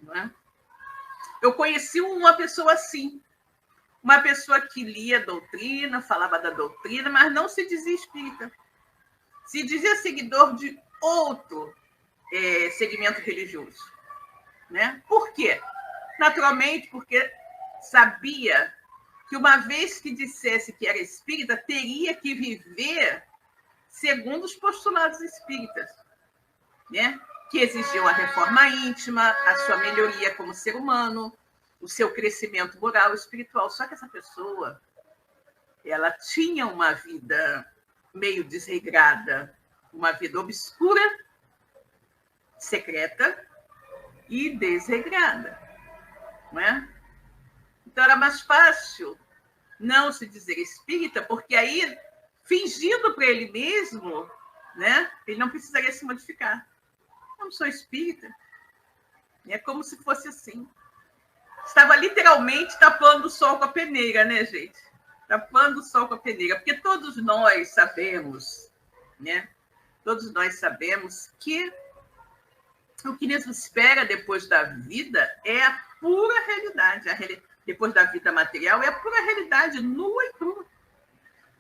Não é? Eu conheci uma pessoa assim, uma pessoa que lia doutrina, falava da doutrina, mas não se dizia espírita. Se dizia seguidor de outro segmento religioso. Né? Por quê? Naturalmente, porque sabia que uma vez que dissesse que era espírita, teria que viver segundo os postulados espíritas, né? Que exigiam a reforma íntima, a sua melhoria como ser humano, o seu crescimento moral e espiritual. Só que essa pessoa, ela tinha uma vida meio desregrada, uma vida obscura, secreta e desregrada. Não é? Então, era mais fácil não se dizer espírita, porque aí, fingindo para ele mesmo, né, ele não precisaria se modificar. Eu não sou espírita. É como se fosse assim. Estava literalmente tapando o sol com a peneira, né, gente? Tapando o sol com a peneira. Porque todos nós sabemos, né? Todos nós sabemos que o que nos espera depois da vida é a pura realidade. Depois da vida material é a pura realidade, nua e crua.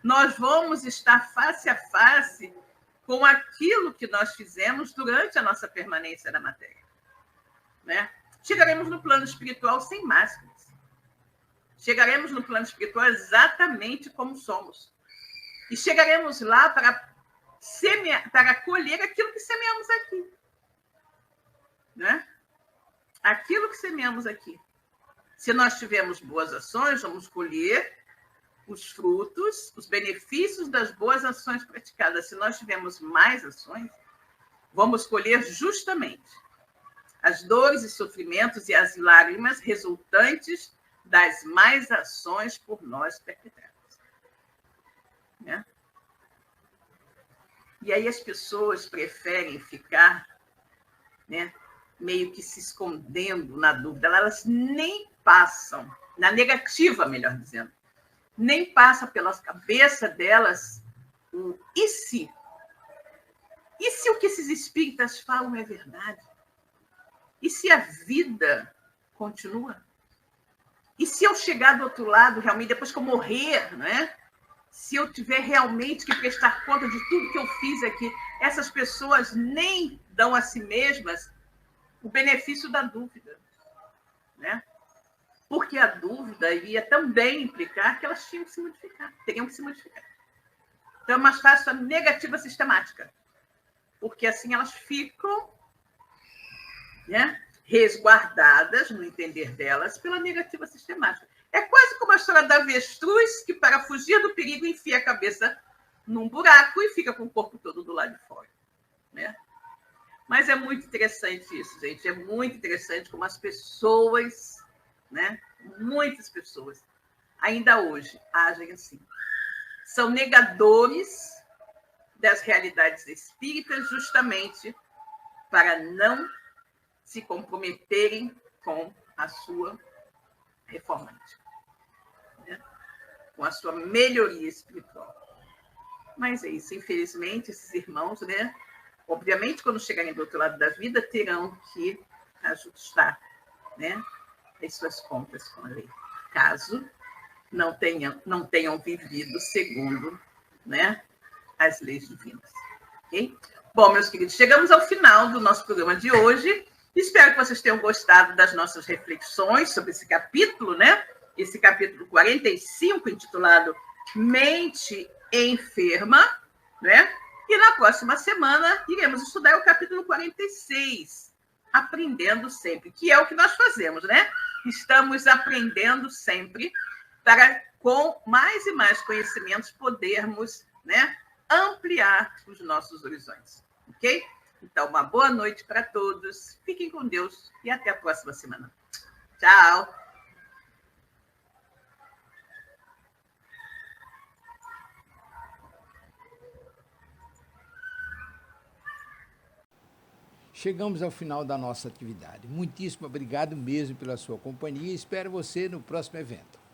Nós vamos estar face a face com aquilo que nós fizemos durante a nossa permanência na matéria. Né? Chegaremos no plano espiritual sem máscaras. Chegaremos no plano espiritual exatamente como somos. E chegaremos lá para colher aquilo que semeamos aqui. Né? Aquilo que semeamos aqui. Se nós tivermos boas ações, vamos colher os frutos, os benefícios das boas ações praticadas. Se nós tivermos mais ações, vamos colher justamente as dores e sofrimentos e as lágrimas resultantes das más ações por nós perpetradas. Né? E aí as pessoas preferem ficar, né, meio que se escondendo na dúvida. Elas nem passam, na negativa, melhor dizendo, nem passa pela cabeça delas o e se? E se o que esses espíritas falam é verdade? E se a vida continua? E se eu chegar do outro lado, realmente, depois que eu morrer, né? Se eu tiver realmente que prestar conta de tudo que eu fiz aqui, essas pessoas nem dão a si mesmas o benefício da dúvida, né? Porque a dúvida ia também implicar que elas tinham que se modificar, teriam que se modificar. Então, é mais fácil a negativa sistemática, porque assim elas ficam, né, resguardadas, no entender delas, pela negativa sistemática. É quase como a história da avestruz, que para fugir do perigo enfia a cabeça num buraco e fica com o corpo todo do lado de fora. Né? Mas é muito interessante isso, gente. É muito interessante como as pessoas, né, muitas pessoas, ainda hoje, agem assim. São negadores das realidades espíritas justamente para não se comprometerem com a sua reforma íntima, né? Com a sua melhoria espiritual. Mas é isso, infelizmente, esses irmãos, né, obviamente, quando chegarem do outro lado da vida, terão que ajustar, né, as suas contas com a lei, caso não tenham vivido segundo, né, as leis divinas. Okay? Bom, meus queridos, chegamos ao final do nosso programa de hoje. Espero que vocês tenham gostado das nossas reflexões sobre esse capítulo, né? Esse capítulo 45, intitulado Mente Enferma, né? E na próxima semana iremos estudar o capítulo 46, Aprendendo Sempre, que é o que nós fazemos, né? Estamos aprendendo sempre para, com mais e mais conhecimentos, podermos, né, ampliar os nossos horizontes, ok? Então, uma boa noite para todos. Fiquem com Deus e até a próxima semana. Tchau! Chegamos ao final da nossa atividade. Muitíssimo obrigado mesmo pela sua companhia e espero você no próximo evento.